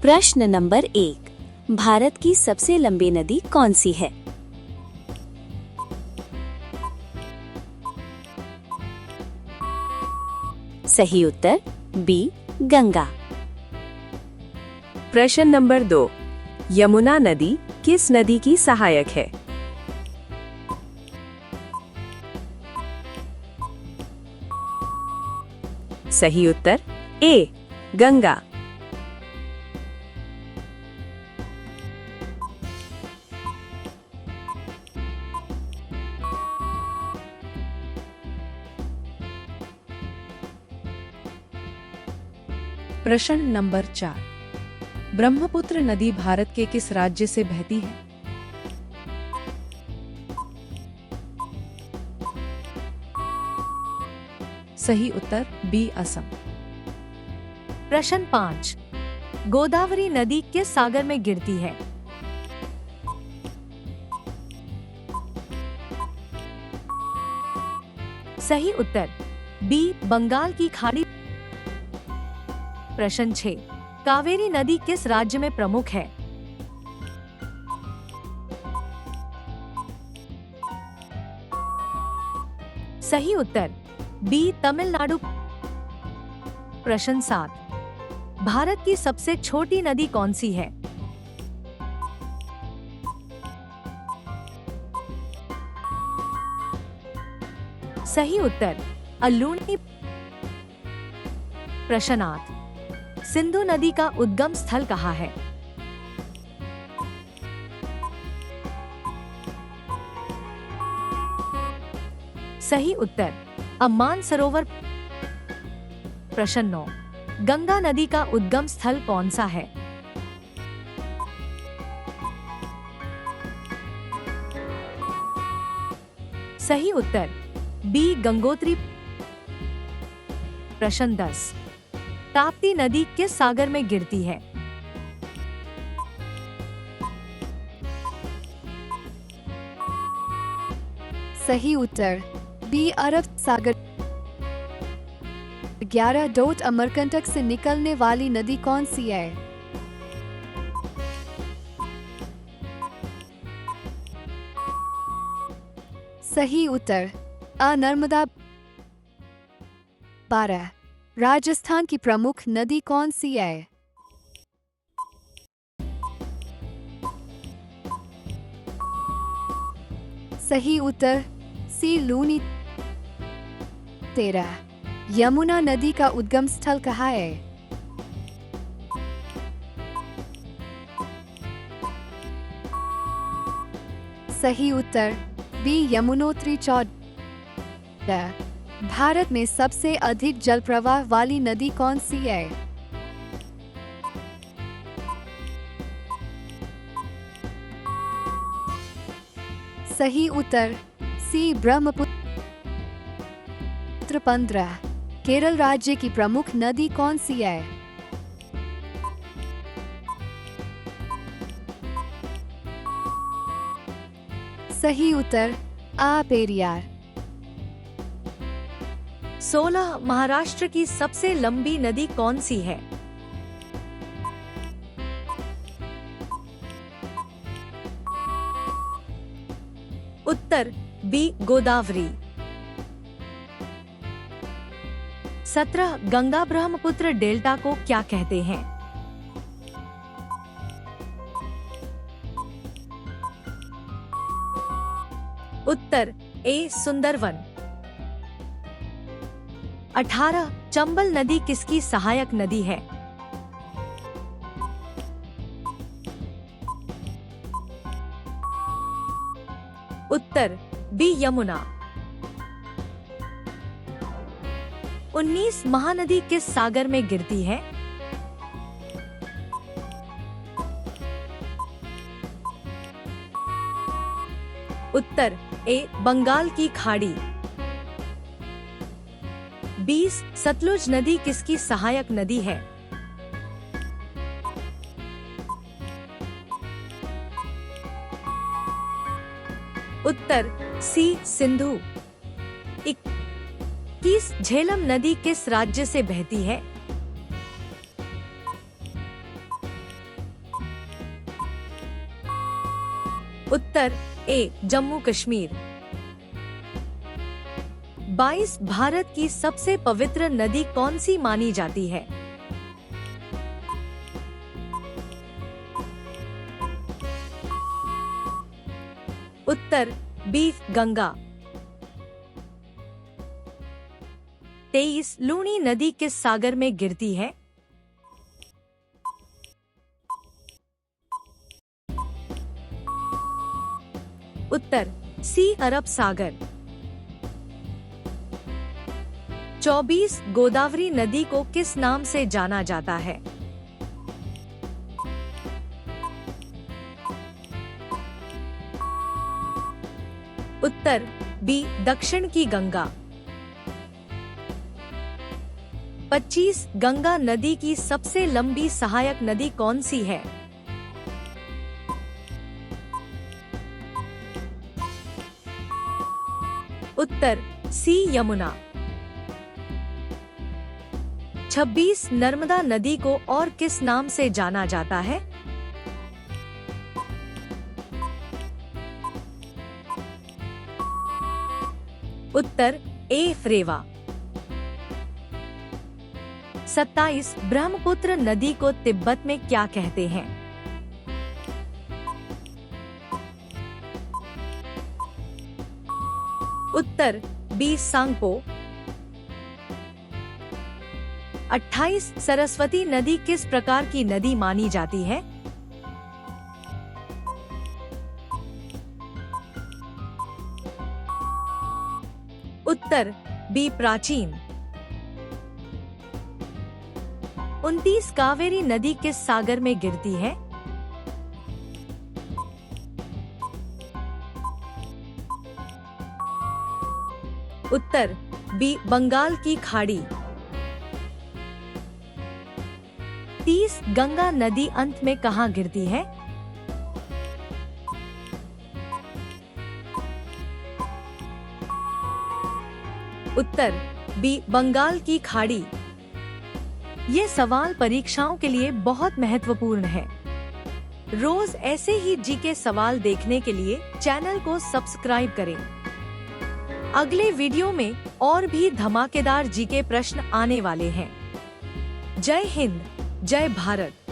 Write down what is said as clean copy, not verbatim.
प्रश्न नंबर 1, भारत की सबसे लंबी नदी कौन सी है? सही उत्तर बी, गंगा। प्रश्न नंबर 2, यमुना नदी किस नदी की सहायक है? सही उत्तर ए, गंगा। प्रश्न नंबर 4, ब्रह्मपुत्र नदी भारत के किस राज्य से बहती है? सही उत्तर बी, असम। प्रश्न 5, गोदावरी नदी किस सागर में गिरती है? सही उत्तर बी, बंगाल की खाड़ी। प्रश्न 6, कावेरी नदी किस राज्य में प्रमुख है? सही उत्तर बी, तमिलनाडु। प्रश्न 7, भारत की सबसे छोटी नदी कौन सी है? सही उत्तर अल्लूनी। प्रश्न 8, सिंधु नदी का उद्गम स्थल कहाँ है? सही उत्तर अम्मान सरोवर। प्रश्न 9, गंगा नदी का उद्गम स्थल कौन सा है? सही उत्तर बी, गंगोत्री। प्रश्न 10, ताप्ती नदी किस सागर में गिरती है? सही उत्तर बी, अरब सागर। 11 अमरकंटक से निकलने वाली नदी कौन सी है? सही उत्तर अ, नर्मदा। 12, राजस्थान की प्रमुख नदी कौन सी है? सही उत्तर सी, लूनी। 13, यमुना नदी का उद्गम स्थल कहाँ है? सही उत्तर बी, यमुनोत्री। 14, भारत में सबसे अधिक जल प्रवाह वाली नदी कौन सी है? सही उत्तर सी, ब्रह्मपुत्र। 15, केरल राज्य की प्रमुख नदी कौन सी है? सही उत्तर आ, पेरियार। 16, महाराष्ट्र की सबसे लंबी नदी कौन सी है? उत्तर बी, गोदावरी। 17, गंगा ब्रह्मपुत्र डेल्टा को क्या कहते हैं? उत्तर ए, सुंदरवन। 18, चंबल नदी किसकी सहायक नदी है? उत्तर बी, यमुना। 19, महानदी किस सागर में गिरती है? उत्तर ए, बंगाल की खाड़ी। 20, सतलुज नदी किसकी सहायक नदी है? उत्तर सी, सिंधु। 21, झेलम नदी किस राज्य से बहती है? उत्तर ए जम्मू कश्मीर। 22 भारत की सबसे पवित्र नदी कौन सी मानी जाती है? उत्तर बी गंगा। 23 लूनी नदी किस सागर में गिरती है? उत्तर सी अरब सागर। 24 गोदावरी नदी को किस नाम से जाना जाता है? उत्तर बी दक्षिण की गंगा। 25 गंगा नदी की सबसे लंबी सहायक नदी कौन सी है? उत्तर सी यमुना। 26 नर्मदा नदी को और किस नाम से जाना जाता है? उत्तर ए रेवा। 27 ब्रह्मपुत्र नदी को तिब्बत में क्या कहते हैं? उत्तर बी सांगपो। 28 सरस्वती नदी किस प्रकार की नदी मानी जाती है? उत्तर बी प्राचीन। 29 कावेरी नदी किस सागर में गिरती है? उत्तर बी बंगाल की खाड़ी। 30 गंगा नदी अंत में कहाँ गिरती है? उत्तर बी बंगाल की खाड़ी। ये सवाल परीक्षाओं के लिए बहुत महत्वपूर्ण है। रोज ऐसे ही जीके सवाल देखने के लिए चैनल को सब्सक्राइब करें। अगले वीडियो में और भी धमाकेदार जीके प्रश्न आने वाले हैं। जय हिंद, जय भारत।